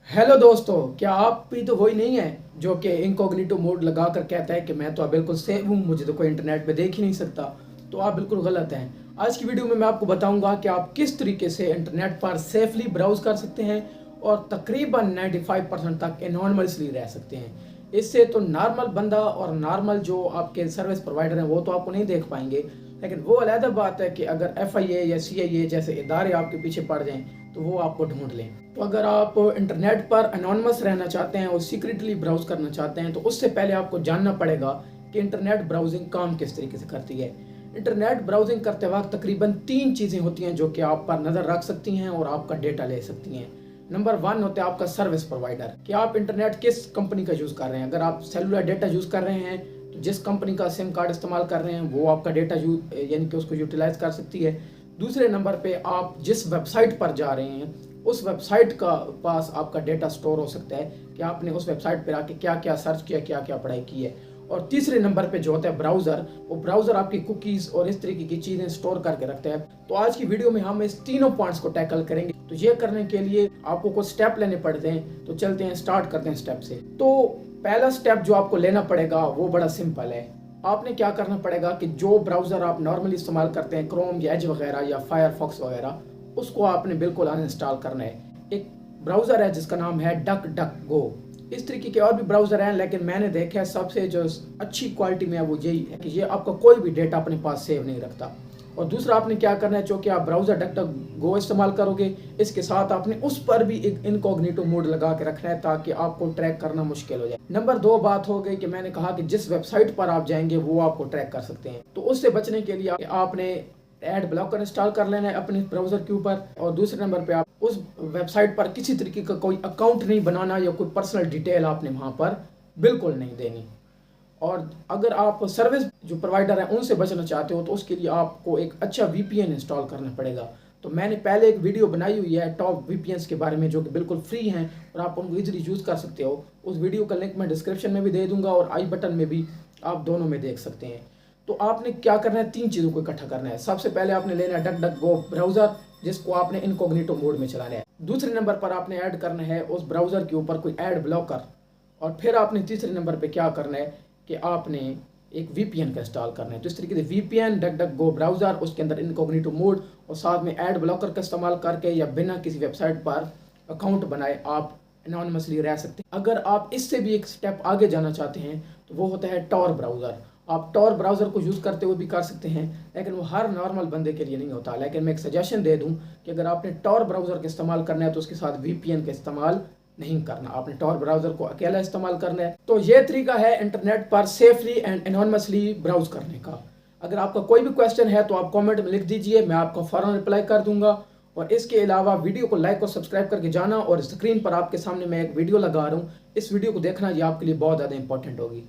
Hello दोस्तों, क्या आप भी तो वही नहीं है जो कि इनकॉग्निटो मोड लगा कर कहता है कि मैं तो बिल्कुल सेफ हूँ, मुझे तो कोई इंटरनेट पे देख ही नहीं सकता। तो आप बिल्कुल गलत हैं। आज की वीडियो में मैं आपको बताऊंगा कि आप किस तरीके से इंटरनेट पर सेफली ब्राउज कर सकते हैं और तकरीबन 95% तक एनॉनिमसली रह सकते हैं। इससे तो नॉर्मल बंदा और नॉर्मल जो आपके सर्विस प्रोवाइडर हैं वो तो आपको नहीं देख पाएंगे, लेकिन वो अलग बात है कि अगर FIA या CIA जैसे इदारे आपके पीछे पड़ जाएं तो वो आपको ढूंढ लें। तो अगर आप इंटरनेट पर अनोनिमस रहना चाहते हैं और सीक्रेटली ब्राउज करना चाहते हैं तो उससे पहले आपको जानना पड़ेगा कि इंटरनेट ब्राउजिंग काम किस तरीके से करती है। इंटरनेट ब्राउजिंग करते वक्त तकरीबन 3 चीज़ें होती हैं जो कि आप पर नज़र रख सकती हैं और आपका डेटा ले सकती हैं। नंबर 1 होता है आपका सर्विस प्रोवाइडर, कि आप इंटरनेट किस कंपनी का यूज़ कर रहे हैं। अगर आप सेलुलर डेटा यूज़ कर रहे हैं तो जिस कंपनी का सिम कार्ड इस्तेमाल कर रहे हैं वो आपका डेटा यानी कि उसको यूटिलाइज कर सकती है। दूसरे नंबर पे आप जिस वेबसाइट पर जा रहे हैं उस वेबसाइट का पास आपका डेटा स्टोर हो सकता है कि आपने उस वेबसाइट पर आके क्या क्या सर्च किया, क्या क्या पढ़ाई की है। और तीसरे नंबर पे जो होता है ब्राउज़र, वो ब्राउज़र आपकी कुकीज़ और इस तरीके की चीज़ें स्टोर करके रखता है। तो आज की वीडियो में हम इस तीनों पॉइंट्स को टैकल करेंगे। तो ये करने के लिए आपको कुछ स्टेप लेने पड़ते हैं। तो चलते हैं, स्टार्ट करते हैं स्टेप से। तो पहला स्टेप जो आपको लेना पड़ेगा वो बड़ा सिंपल है। आपने क्या करना पड़ेगा कि जो ब्राउज़र आप नॉर्मली इस्तेमाल करते हैं, क्रोम या एज वगैरह या फायरफॉक्स वगैरह, उसको आपने बिल्कुल अनइंस्टॉल करना है। एक ब्राउज़र है जिसका नाम है डक डक गो। इस तरीके के और भी ब्राउज़र हैं, लेकिन मैंने देखा है सबसे जो अच्छी क्वालिटी में है वो यही है कि ये आपका कोई भी डेटा अपने पास सेव नहीं रखता। और दूसरा आपने क्या करना है, जो कि आप ब्राउज़र डक डक गो इस्तेमाल करोगे, इसके साथ आपने उस पर भी एक इनकॉग्निटो मोड लगा के रखना है ताकि आपको ट्रैक करना मुश्किल हो जाए। नंबर 2 बात हो गई कि मैंने कहा कि जिस वेबसाइट पर आप जाएंगे वो आपको ट्रैक कर सकते हैं। तो उससे बचने के लिए आपने एड ब्लॉकर इंस्टॉल कर लेना है अपने ब्राउज़र के ऊपर। और दूसरे नंबर पे आप उस वेबसाइट पर किसी तरीके का कोई अकाउंट नहीं बनाना या कोई पर्सनल डिटेल आपने वहाँ पर बिल्कुल नहीं देनी। और अगर आप सर्विस जो प्रोवाइडर है उनसे बचना चाहते हो तो उसके लिए आपको एक अच्छा VPN इंस्टॉल करना पड़ेगा। तो मैंने पहले एक वीडियो बनाई हुई है टॉप VPNs के बारे में जो कि बिल्कुल फ्री हैं और आप उनको इजीली यूज़ कर सकते हो। उस वीडियो का लिंक मैं डिस्क्रिप्शन में भी दे दूंगा और आई बटन में भी, आप दोनों में देख सकते हैं। तो आपने क्या करना है, 3 चीज़ों को इकट्ठा करना है। सबसे पहले आपने लेना है डक डक गो ब्राउज़र, जिसको आपने इनकॉग्निटो मोड में चलाना है। दूसरे नंबर पर आपने ऐड करना है उस ब्राउज़र के ऊपर कोई एड ब्लॉकर। और फिर आपने तीसरे नंबर पे क्या करना है कि आपने एक VPN का इंस्टॉल करना है। तो इस तरीके से VPN, डक डक गो ब्राउज़र, उसके अंदर इनकॉग्निटो मोड और साथ में एड ब्लॉकर का इस्तेमाल करके या बिना किसी वेबसाइट पर अकाउंट बनाए आप एनॉनिमसली रह सकते हैं। अगर आप इससे भी एक स्टेप आगे जाना चाहते हैं तो वो होता है टॉर ब्राउज़र। आप टॉर ब्राउज़र को यूज़ करते हुए भी कर सकते हैं, लेकिन वो हर नॉर्मल बंदे के लिए नहीं होता। लेकिन मैं एक सजेशन दे दूं कि अगर आपने टॉर ब्राउज़र का इस्तेमाल करना है तो उसके साथ VPN का इस्तेमाल नहीं करना, आपने टॉर ब्राउज़र को अकेला इस्तेमाल करना है। तो ये तरीका है इंटरनेट पर सेफली एंड एनॉनिमसली ब्राउज करने का। अगर आपका कोई भी क्वेश्चन है तो आप कमेंट में लिख दीजिए, मैं आपको फ़ौरन रिप्लाई कर दूंगा। और इसके अलावा वीडियो को लाइक और सब्सक्राइब करके जाना। और स्क्रीन पर आपके सामने मैं एक वीडियो लगा रहा हूँ, इस वीडियो को देखना, ये आपके लिए बहुत ज़्यादा इंपॉर्टेंट होगी।